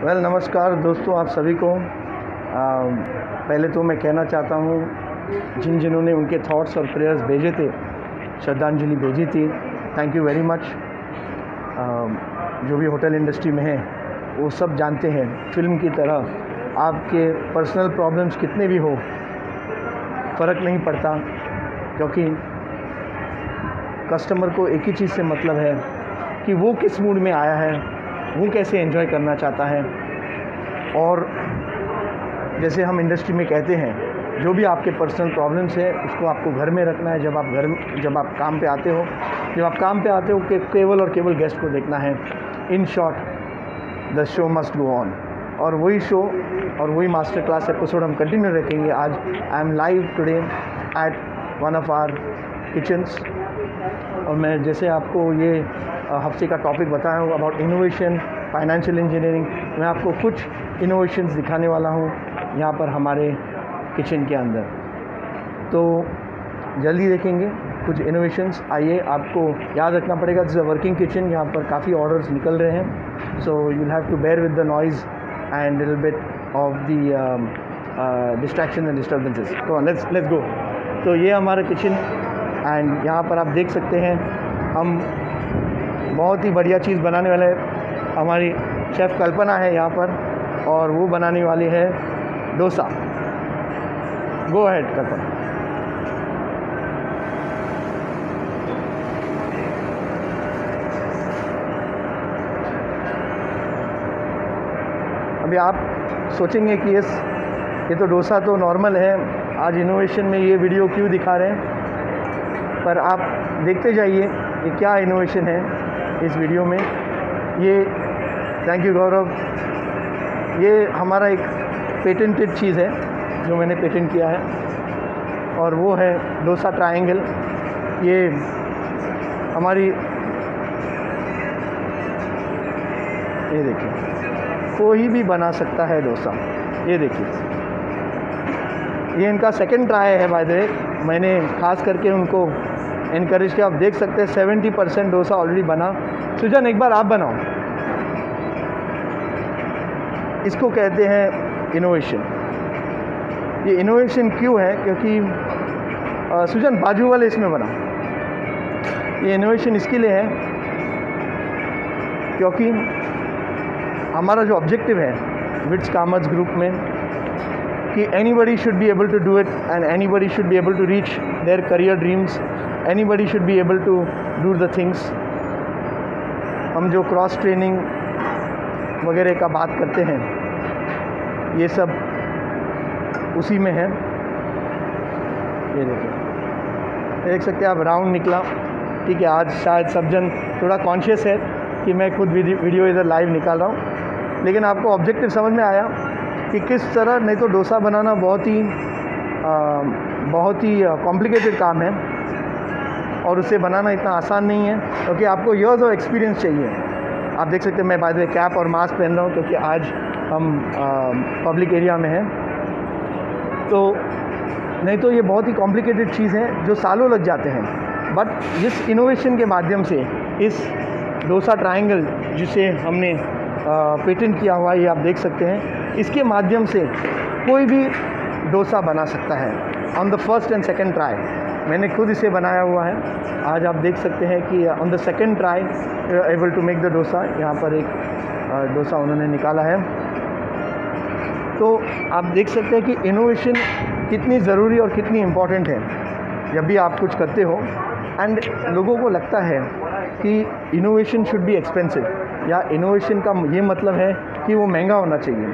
नमस्कार दोस्तों, आप सभी को पहले तो मैं कहना चाहता हूँ जिन्होंने उनके थॉट्स और प्रेयर्स भेजे थे, श्रद्धांजलि भेजी थी, थैंक यू वेरी मच। जो भी होटल इंडस्ट्री में है वो सब जानते हैं, फिल्म की तरह आपके पर्सनल प्रॉब्लम्स कितने भी हो फ़र्क नहीं पड़ता, क्योंकि कस्टमर को एक ही चीज़ से मतलब है कि वो किस मूड में आया है, वो कैसे एंजॉय करना चाहता है। और जैसे हम इंडस्ट्री में कहते हैं, जो भी आपके पर्सनल प्रॉब्लम्स है उसको आपको घर में रखना है। जब आप काम पे आते हो कि केवल और केवल गेस्ट को देखना है। In short the show must go on. और वही शो और वही मास्टर क्लास एपिसोड हम कंटिन्यू रखेंगे। आज I am live today at one of our kitchens, और मैं जैसे आपको ये हफ्ते का टॉपिक बताया हूँ अबाउट इनोवेशन, फाइनेंशियल इंजीनियरिंग, मैं आपको कुछ इनोवेशंस दिखाने वाला हूँ यहाँ पर हमारे किचन के अंदर। तो जल्दी देखेंगे कुछ इनोवेशंस। आइए, आपको याद रखना पड़ेगा this is a working kitchen, यहाँ पर काफ़ी ऑर्डर्स निकल रहे हैं, so you will have to bear with the noise and little bit of the distraction and disturbances. तो लेट्स गो। तो ये हमारा किचन एंड यहाँ पर आप देख सकते हैं हम बहुत ही बढ़िया चीज़ बनाने वाले हैं। हमारी शेफ़ कल्पना है यहाँ पर और वो बनाने वाली है डोसा। गो अहेड कल्पना। अभी आप सोचेंगे कि ये तो डोसा तो नॉर्मल है, आज इनोवेशन में ये वीडियो क्यों दिखा रहे हैं, पर आप देखते जाइए ये क्या इनोवेशन है इस वीडियो में। ये थैंक यू गौरव, ये हमारा एक पेटेंटेड चीज़ है जो मैंने पेटेंट किया है, और वो है डोसा ट्रायंगल। ये हमारी, ये देखिए, कोई भी बना सकता है डोसा। ये देखिए, ये इनका सेकंड ट्राई है बाय द वे। मैंने खास करके उनको इनकरेज किया। आप देख सकते हैं 70% डोसा ऑलरेडी बना। सुजन, एक बार आप बनाओ। इसको कहते हैं इनोवेशन। ये इनोवेशन क्यों है? क्योंकि सुजन बाजू वाले इसमें बना। ये इनोवेशन इसके लिए है क्योंकि हमारा जो ऑब्जेक्टिव है विट्स कॉमर्स ग्रुप में कि anybody should be able to do it and anybody should be able to reach their career dreams, anybody should be able to do the things. हम जो क्रॉस ट्रेनिंग वगैरह का बात करते हैं, ये सब उसी में है। ये देखिए, देख सकते हैं आप, राउंड निकला। ठीक है, आज शायद सब जन थोड़ा कॉन्शियस है कि मैं खुद वीडियो इधर लाइव निकाल रहा हूँ, लेकिन आपको ऑब्जेक्टिव समझ में आया कि किस तरह। नहीं तो डोसा बनाना बहुत ही कॉम्प्लिकेटेड काम है और उसे बनाना इतना आसान नहीं है, क्योंकि आपको ईयर्स ऑफ एक्सपीरियंस चाहिए। आप देख सकते हैं मैं बाय द वे कैप और मास्क पहन रहा हूँ क्योंकि आज हम पब्लिक एरिया में हैं। तो नहीं तो ये बहुत ही कॉम्प्लिकेटेड चीज़ है जो सालों लग जाते हैं। बट इस इनोवेशन के माध्यम से, इस डोसा ट्रायंगल जिसे हमने पेटेंट किया हुआ है, ये आप देख सकते हैं, इसके माध्यम से कोई भी डोसा बना सकता है on the first and second try. मैंने खुद इसे बनाया हुआ है। आज आप देख सकते हैं कि on the second try able to make the dosa. यहाँ पर एक डोसा उन्होंने निकाला है। तो आप देख सकते हैं कि इनोवेशन कितनी ज़रूरी और कितनी इम्पॉर्टेंट है जब भी आप कुछ करते हो। एंड लोगों को लगता है कि इनोवेशन शुड बी एक्सपेंसिव, या इनोवेशन का ये मतलब है कि वो महंगा होना चाहिए।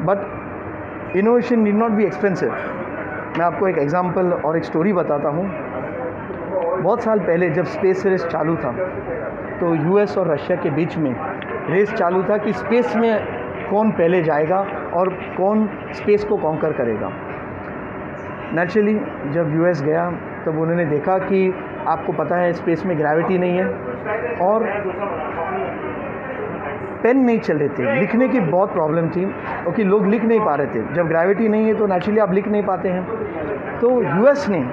But innovation need not be expensive. मैं आपको एक एग्जांपल और एक स्टोरी बताता हूँ। बहुत साल पहले जब स्पेस रेस चालू था, तो यूएस और रशिया के बीच में रेस चालू था कि स्पेस में कौन पहले जाएगा और कौन स्पेस को कॉन्कर करेगा। नेचुरली जब यूएस गया तब उन्होंने देखा कि आपको पता है स्पेस में ग्रेविटी नहीं है और पेन नहीं चल रहे थे, लिखने की बहुत प्रॉब्लम थी क्योंकि लोग लिख नहीं पा रहे थे। जब ग्रेविटी नहीं है तो नेचुरली आप लिख नहीं पाते हैं। तो यूएस ने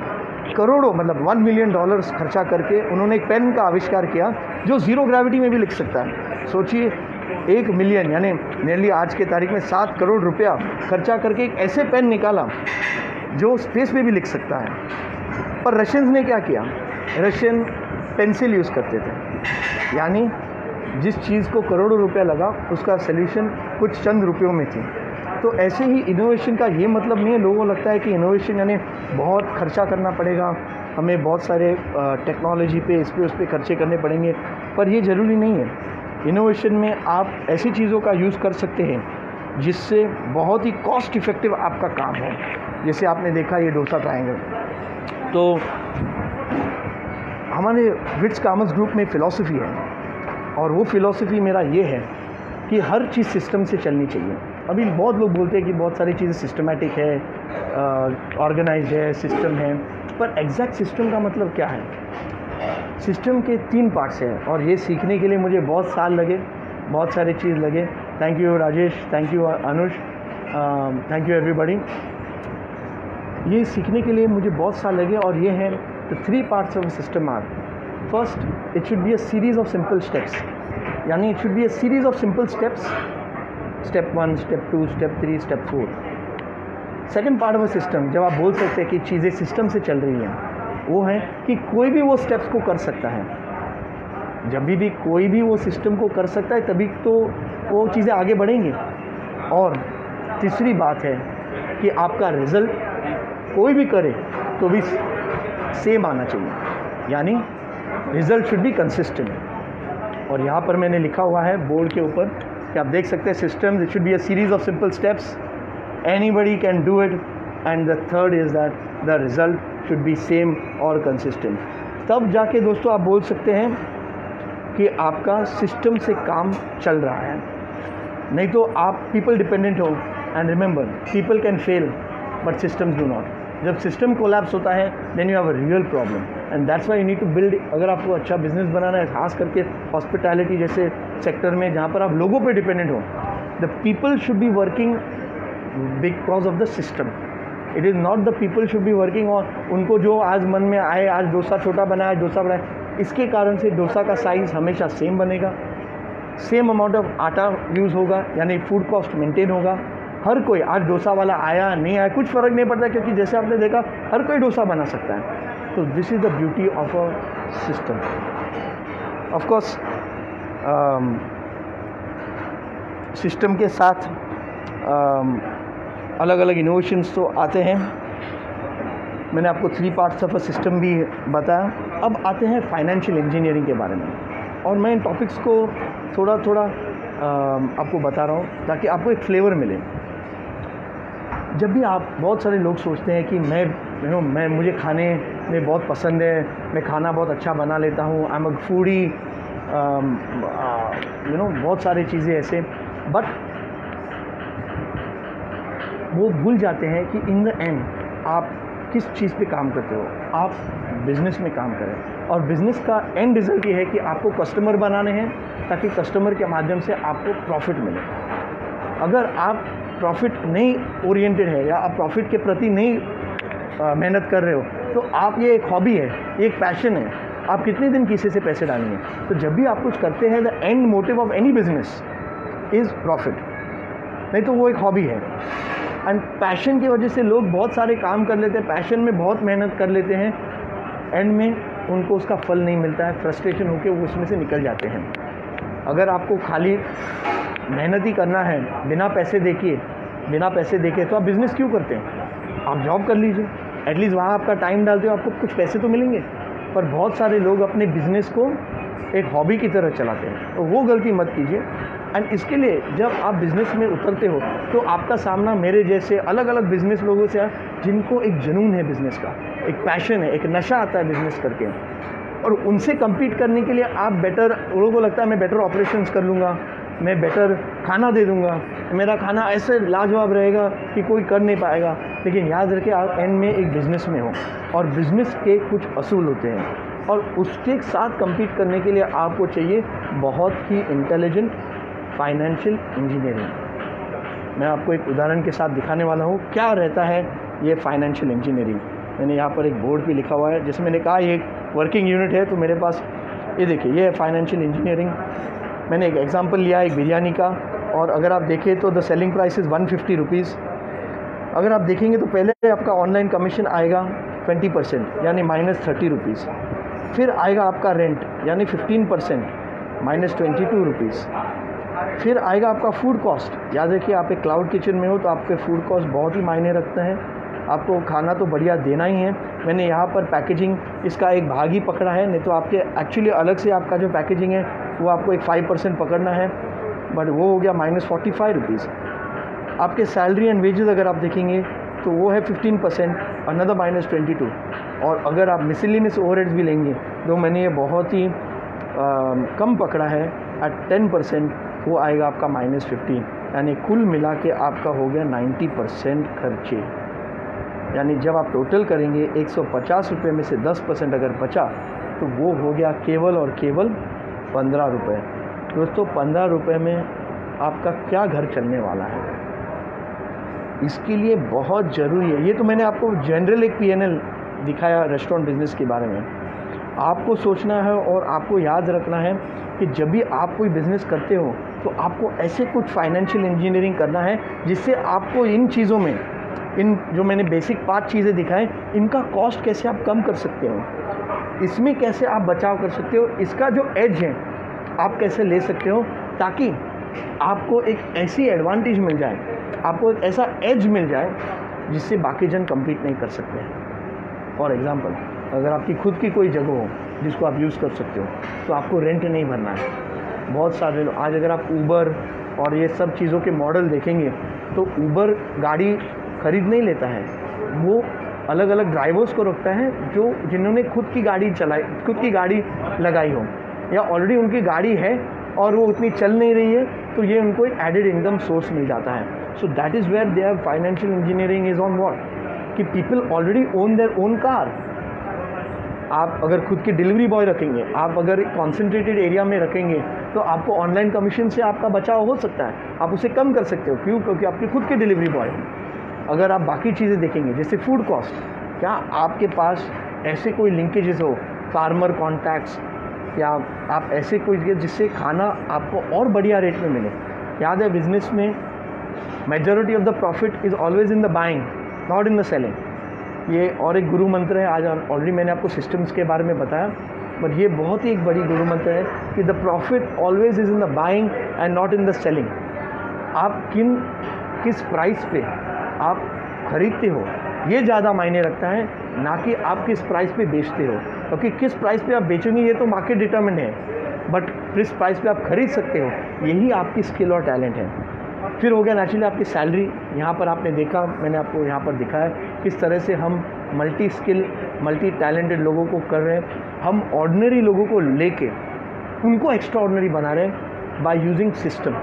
करोड़ों, मतलब $1 मिलियन खर्चा करके उन्होंने एक पेन का आविष्कार किया जो ज़ीरो ग्रेविटी में भी लिख सकता है। सोचिए 1 मिलियन यानी नियरली आज के तारीख में 7 करोड़ रुपया खर्चा करके एक ऐसे पेन निकाला जो स्पेस में भी लिख सकता है। पर रशियंस ने क्या किया, रशियन पेंसिल यूज़ करते थे, यानी जिस चीज़ को करोड़ों रुपया लगा उसका सल्यूशन कुछ चंद रुपयों में थी। तो ऐसे ही इनोवेशन का ये मतलब नहीं है, लोगों को लगता है कि इनोवेशन यानी बहुत खर्चा करना पड़ेगा, हमें बहुत सारे टेक्नोलॉजी पे इस पे उस पे खर्चे करने पड़ेंगे, पर ये ज़रूरी नहीं है। इनोवेशन में आप ऐसी चीज़ों का यूज़ कर सकते हैं जिससे बहुत ही कॉस्ट इफ़ेक्टिव आपका काम हो। जैसे आपने देखा ये डोसा ट्रायंगल, तो हमारे विट्स कॉमर्स ग्रुप में फ़िलॉसफी है, और वो फ़िलॉसफी मेरा ये है कि हर चीज़ सिस्टम से चलनी चाहिए। अभी बहुत लोग बोलते हैं कि बहुत सारी चीज़ें सिस्टमैटिक है, ऑर्गेनाइज्ड है, सिस्टम है, पर एग्जैक्ट सिस्टम का मतलब क्या है? सिस्टम के 3 पार्ट्स हैं, और ये सीखने के लिए मुझे बहुत साल लगे, बहुत सारे चीज़ लगे। Thank you Rajesh, thank you Anush, thank you everybody. ये सीखने के लिए मुझे बहुत साल लगे, और ये हैं the 3 parts of system are. First, it should be a series of simple steps, यानी it should be a series of simple steps, step 1, step 2, step 3, step 4। Second part of a system, जब आप बोल सकते हैं कि चीज़ें system से चल रही हैं, वो है कि कोई भी वो स्टेप्स को कर सकता है। जब भी कोई भी वो सिस्टम को कर सकता है तभी तो वो चीज़ें आगे बढ़ेंगी। और तीसरी बात है कि आपका रिज़ल्ट कोई भी करे तो भी सेम आना चाहिए, यानी रिज़ल्ट शुड बी कंसिस्टेंट। और यहाँ पर मैंने लिखा हुआ है बोर्ड के ऊपर कि आप देख सकते हैं, system it should be a series of simple steps, anybody can do it, and the third is that the result should be same और कंसिस्टेंट। तब जाके दोस्तों आप बोल सकते हैं कि आपका सिस्टम से काम चल रहा है। नहीं तो आप पीपल डिपेंडेंट हो, and remember people can fail but systems do not. जब सिस्टम कोलैप्स होता है then you have a real problem, and that's why you need to build. अगर आपको अच्छा बिजनेस बनाना है, खास करके हॉस्पिटैलिटी जैसे सेक्टर में जहाँ पर आप लोगों पे डिपेंडेंट हो, the people should be working because of the system. It is not the people should be working और उनको जो आज मन में आए, आज डोसा छोटा बनाया, डोसा बनाया, इसके कारण से डोसा का साइज़ हमेशा सेम बनेगा, सेम अमाउंट ऑफ आटा यूज़ होगा, यानी फूड कॉस्ट मेंटेन होगा। हर कोई आज डोसा वाला आया नहीं आया कुछ फ़र्क नहीं पड़ता, क्योंकि जैसे आपने देखा हर कोई डोसा बना सकता है। तो this is the beauty of a system. Of course system के साथ अलग अलग इनोवेशंस तो आते हैं। मैंने आपको 3 पार्ट्स ऑफ अ सिस्टम भी बताया। अब आते हैं फाइनेंशियल इंजीनियरिंग के बारे में, और मैं इन टॉपिक्स को थोड़ा थोड़ा आपको बता रहा हूँ ताकि आपको एक फ्लेवर मिले। जब भी आप, बहुत सारे लोग सोचते हैं कि मैं मुझे खाने में बहुत पसंद है, मैं खाना बहुत अच्छा बना लेता हूँ, आई एम अ फूडी, बहुत सारी चीज़ें ऐसे, बट वो भूल जाते हैं कि इन द एंड आप किस चीज़ पे काम करते हो। आप बिज़नेस में काम करें, और बिज़नेस का एंड रिज़ल्ट ये है कि आपको कस्टमर बनाने हैं ताकि कस्टमर के माध्यम से आपको प्रॉफिट मिले। अगर आप प्रॉफिट नहीं ओरिएंटेड है या आप प्रॉफिट के प्रति नहीं मेहनत कर रहे हो, तो आप ये एक हॉबी है, एक पैशन है, आप कितने दिन किसी से पैसे डालेंगे। तो जब भी आप कुछ करते हैं, the end motive of any business is profit, नहीं तो वो एक हॉबी है। एंड पैशन की वजह से लोग बहुत सारे काम कर लेते हैं, पैशन में बहुत मेहनत कर लेते हैं, एंड में उनको उसका फल नहीं मिलता है, फ्रस्ट्रेशन होकर वो उसमें से निकल जाते हैं। अगर आपको खाली मेहनत ही करना है बिना पैसे देके तो आप बिज़नेस क्यों करते हैं? आप जॉब कर लीजिए, एटलीस्ट वहाँ आपका टाइम डालते हो, आपको कुछ पैसे तो मिलेंगे। पर बहुत सारे लोग अपने बिज़नेस को एक हॉबी की तरह चलाते हैं, तो वो गलती मत कीजिए। एंड इसके लिए जब आप बिज़नेस में उतरते हो तो आपका सामना मेरे जैसे अलग अलग बिज़नेस लोगों से है, जिनको एक जुनून है बिज़नेस का, एक पैशन है, एक नशा आता है बिज़नेस करके, और उनसे कम्पीट करने के लिए आप बेटर, लोगों को लगता है मैं बेटर ऑपरेशंस कर लूँगा, मैं बेटर खाना दे दूँगा, मेरा खाना ऐसे लाजवाब रहेगा कि कोई कर नहीं पाएगा। लेकिन याद रखें आप एंड में एक बिज़नेस में हो, और बिज़नेस के कुछ असूल होते हैं, और उसके साथ कम्पीट करने के लिए आपको चाहिए बहुत ही इंटेलिजेंट फाइनेंशियल इंजीनियरिंग। मैं आपको एक उदाहरण के साथ दिखाने वाला हूँ क्या रहता है ये फाइनेंशियल इंजीनियरिंग। मैंने यहाँ पर एक बोर्ड भी लिखा हुआ है, जैसे मैंने कहा ये एक वर्किंग यूनिट है, तो मेरे पास ये देखिए, ये है फाइनेंशियल इंजीनियरिंग। मैंने एक एग्जांपल लिया एक बिरयानी का, और अगर आप देखें तो the selling price is 150 rupees. अगर आप देखेंगे तो पहले आपका ऑनलाइन कमीशन आएगा 20% यानी -30 रुपीज़, फिर आएगा आपका रेंट यानी 15% -22 रुपीज़, फिर आएगा आपका फूड कॉस्ट। याद रखिए आप एक क्लाउड किचन में हो तो आपके फूड कॉस्ट बहुत ही मायने रखते हैं, आपको खाना तो बढ़िया देना ही है। मैंने यहाँ पर पैकेजिंग इसका एक भाग ही पकड़ा है, नहीं तो आपके एक्चुअली अलग से आपका जो पैकेजिंग है वो आपको एक 5% पकड़ना है, बट वो हो गया -45 रुपीज़। आपके सैलरी एंड वेजेस अगर आप देखेंगे तो वो है 15%, अनदर -22। और अगर आप मिसलिनियस ओवरहेड्स भी लेंगे तो मैंने ये बहुत ही कम पकड़ा है एट 10%, वो आएगा आपका -15, यानी कुल मिला के आपका हो गया 90% खर्चे। यानी जब आप टोटल करेंगे 150 रुपये में से 10% अगर बचा तो वो हो गया केवल और केवल 15 रुपये। दोस्तों 15 रुपये में आपका क्या घर चलने वाला है, इसके लिए बहुत ज़रूरी है। ये तो मैंने आपको जनरल एक P&L दिखाया रेस्टोरेंट बिज़नेस के बारे में। आपको सोचना है और आपको याद रखना है कि जब भी आप कोई बिज़नेस करते हो तो आपको ऐसे कुछ फाइनेंशियल इंजीनियरिंग करना है जिससे आपको इन चीज़ों में, इन जो मैंने बेसिक 5 चीज़ें दिखाएं, इनका कॉस्ट कैसे आप कम कर सकते हो, इसमें कैसे आप बचाव कर सकते हो, इसका जो एज है आप कैसे ले सकते हो, ताकि आपको एक ऐसी एडवांटेज मिल जाए, आपको एक ऐसा एज मिल जाए जिससे बाकी जन कम्पीट नहीं कर सकते हैं। फॉर एग्ज़ाम्पल, अगर आपकी खुद की कोई जगह हो जिसको आप यूज़ कर सकते हो तो आपको रेंट नहीं भरना है। बहुत सारे लोग आज अगर आप ऊबर और ये सब चीज़ों के मॉडल देखेंगे तो ऊबर गाड़ी खरीद नहीं लेता है, वो अलग अलग ड्राइवर्स को रखता है जो जिन्होंने खुद की गाड़ी चलाई, खुद की गाड़ी लगाई हो, या ऑलरेडी उनकी गाड़ी है और वो उतनी चल नहीं रही है, तो ये उनको एक एडेड इनकम सोर्स मिल जाता है। So that is where their financial engineering is on what, कि people already own their own car. आप अगर खुद की डिलीवरी बॉय रखेंगे, आप अगर कॉन्सेंट्रेटेड एरिया में रखेंगे तो आपको ऑनलाइन कमीशन से आपका बचाव हो सकता है, आप उसे कम कर सकते हो। क्यों? क्योंकि आपकी खुद की डिलीवरी बॉय है। अगर आप बाकी चीज़ें देखेंगे जैसे फूड कॉस्ट, क्या आपके पास ऐसे कोई लिंकेजेस हो, फार्मर कॉन्टैक्ट्स, या आप ऐसे कोई जिससे खाना आपको और बढ़िया रेट में मिले। याद है बिजनेस में majority of the profit is always in the buying, not in the selling. ये और एक गुरु मंत्र है, आज ऑलरेडी मैंने आपको सिस्टम्स के बारे में बताया, बट ये बहुत ही एक बड़ी गुरु मंत्र है कि the profit always is in the buying and not in the selling. आप किस प्राइस पे आप खरीदते हो ये ज़्यादा मायने रखता है, ना कि आप किस प्राइस पे बेचते हो। क्योंकि किस प्राइस पे आप बेचेंगे ये तो मार्केट डिटरमिन्ड है, बट किस प्राइस पे आप खरीद सकते हो यही आपकी स्किल और टैलेंट है। फिर हो गया नेचुरली आपकी सैलरी। यहाँ पर आपने देखा, मैंने आपको यहाँ पर दिखाया किस तरह से हम मल्टी स्किल मल्टी टैलेंटेड लोगों को कर रहे हैं। हम ऑर्डिनरी लोगों को लेके उनको एक्स्ट्रा ऑर्डिनरी बना रहे हैं बाय यूजिंग सिस्टम।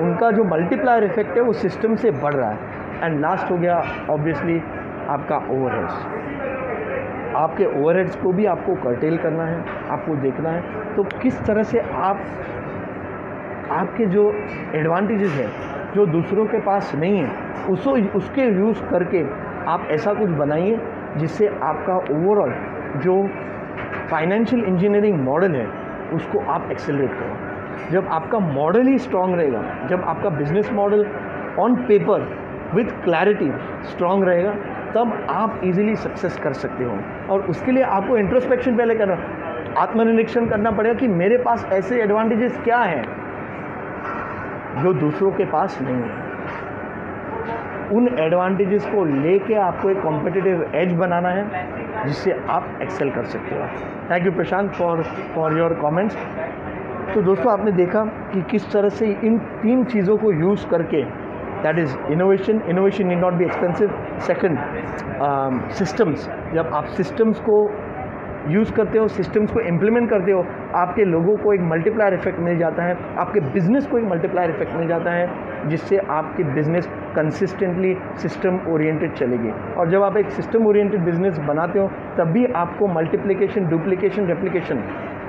उनका जो मल्टीप्लायर इफेक्ट है वो सिस्टम से बढ़ रहा है। एंड लास्ट हो गया ऑब्वियसली आपका ओवरहेड्स। आपके ओवरहेड्स को भी आपको कर्टेल करना है, आपको देखना है तो किस तरह से आपके जो एडवांटेजेस हैं जो दूसरों के पास नहीं है उसके यूज़ करके आप ऐसा कुछ बनाइए जिससे आपका ओवरऑल जो फाइनेंशियल इंजीनियरिंग मॉडल है उसको आप एक्सेलरेट करो। जब आपका मॉडल ही स्ट्रांग रहेगा, जब आपका business model on paper with clarity strong रहेगा, तब आप इजीली सक्सेस कर सकते हो। और उसके लिए आपको इंट्रोस्पेक्शन पहले करना, आत्मनिरीक्षण करना पड़ेगा कि मेरे पास ऐसे एडवांटेजेस क्या हैं जो दूसरों के पास नहीं है। उन एडवांटेजेस को लेके आपको एक कॉम्पिटिटिव एज बनाना है जिससे आप एक्सेल कर सकते हो। Thank you Prashant for your comments. तो दोस्तों आपने देखा कि किस तरह से इन 3 चीज़ों को यूज़ करके, that is innovation need not be expensive. Second, systems, जब आप सिस्टम्स को यूज़ करते हो, सिस्टम्स को इम्प्लीमेंट करते हो, आपके लोगों को एक मल्टीप्लायर इफेक्ट मिल जाता है, आपके बिजनेस को एक मल्टीप्लायर इफेक्ट मिल जाता है जिससे आपकी बिजनेस कंसिस्टेंटली सिस्टम ओरिएंटेड चलेगी। और जब आप एक सिस्टम ओरिएंटेड बिजनेस बनाते हो तभी आपको मल्टीप्लिकेशन, डुप्लीकेशन, रेप्लिकेशन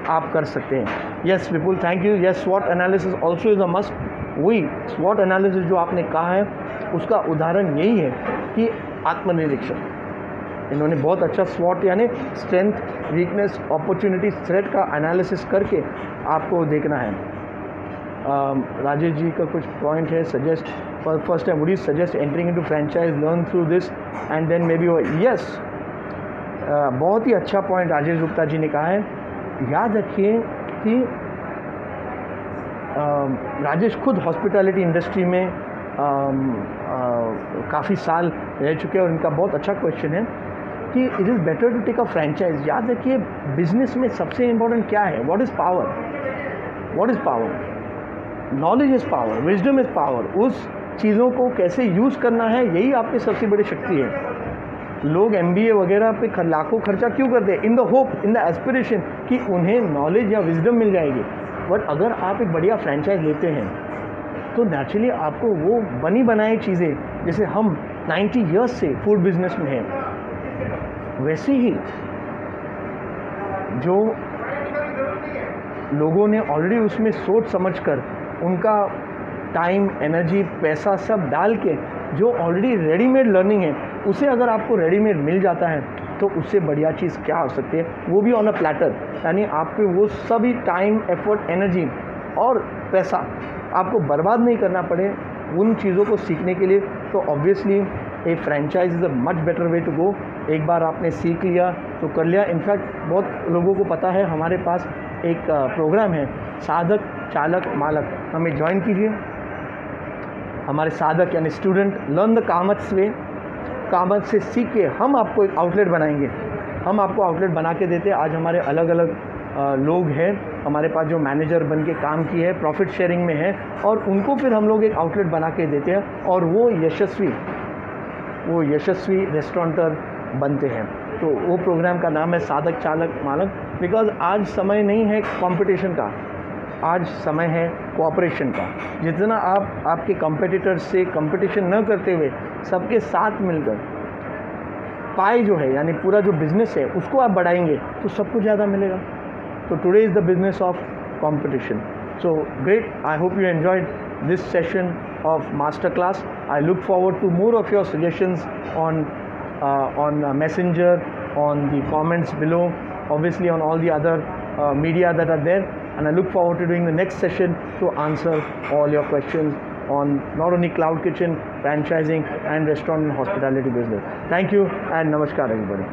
आप कर सकते हैं। Yes Vipul, thank you. Yes, स्वॉट analysis also is a must. वही स्वॉट एनालिसिस जो आपने कहा है उसका उदाहरण यही है कि आत्मनिरीक्षण। इन्होंने बहुत अच्छा स्वॉट यानी स्ट्रेंथ, वीकनेस, अपॉर्चुनिटी, थ्रेट का एनालिसिस करके आपको देखना है। राजेश जी का कुछ पॉइंट है, suggest first time would you suggest entering into franchise, learn through this and then maybe yes. बहुत ही अच्छा पॉइंट राजेश गुप्ता जी ने कहा है। याद रखिए कि राजेश खुद हॉस्पिटैलिटी इंडस्ट्री में काफ़ी साल रह चुके हैं और इनका बहुत अच्छा क्वेश्चन है कि it is better to take a franchise. याद रखिए बिजनेस में सबसे इम्पोर्टेंट क्या है, what is power, what is power, knowledge is power, wisdom is power. उस चीज़ों को कैसे यूज़ करना है, यही आपकी सबसे बड़ी शक्ति है। लोग MBA वगैरह पे लाखों खर्चा क्यों करते हैं, in the hope, in the aspiration कि उन्हें नॉलेज या विजडम मिल जाएगी। बट अगर आप एक बढ़िया फ्रेंचाइज लेते हैं तो नेचुरली आपको वो बनी बनाई चीज़ें, जैसे हम 90 ईयर्स से फूड बिजनेस में हैं, वैसे ही जो लोगों ने ऑलरेडी उसमें सोच समझकर उनका टाइम, एनर्जी, पैसा सब डाल के जो ऑलरेडी रेडीमेड लर्निंग है, उसे अगर आपको रेडीमेड मिल जाता है तो उससे बढ़िया चीज़ क्या हो सकती है, वो भी ऑन अ प्लेटर। यानी आपको वो सभी टाइम, एफर्ट, एनर्जी और पैसा आपको बर्बाद नहीं करना पड़े उन चीज़ों को सीखने के लिए। तो obviously a franchise is a much better way to go. एक बार आपने सीख लिया तो कर लिया। इनफैक्ट बहुत लोगों को पता है हमारे पास एक प्रोग्राम है, साधक चालक मालक, हमें ज्वाइन कीजिए। हमारे साधक यानी स्टूडेंट लर्न द कामत्स वे, कामत से सीख के हम आपको एक आउटलेट बनाएंगे। हम आपको आउटलेट बना के देते हैं। आज हमारे अलग अलग लोग हैं हमारे पास जो मैनेजर बन के काम किए हैं, प्रॉफिट शेयरिंग में है, और उनको फिर हम लोग एक आउटलेट बना के देते हैं और वो यशस्वी रेस्टोरेंटर बनते हैं। तो वो प्रोग्राम का नाम है साधक चालक मालक। बिकॉज आज समय नहीं है कंपटीशन का, आज समय है कोऑपरेशन का। जितना आप आपके कंपेटिटर्स से कंपटीशन न करते हुए सबके साथ मिलकर पाई जो है, यानी पूरा जो बिजनेस है उसको आप बढ़ाएंगे तो सबको ज़्यादा मिलेगा। तो today is the business of competition. So great, I hope you enjoyed this session of masterclass. I look forward to more of your suggestions on Messenger, on the comments below, obviously on all the other media that are there, and I look forward to doing the next session to answer all your questions on not only cloud kitchen, franchising and restaurant and hospitality business. Thank you and namaskar everybody.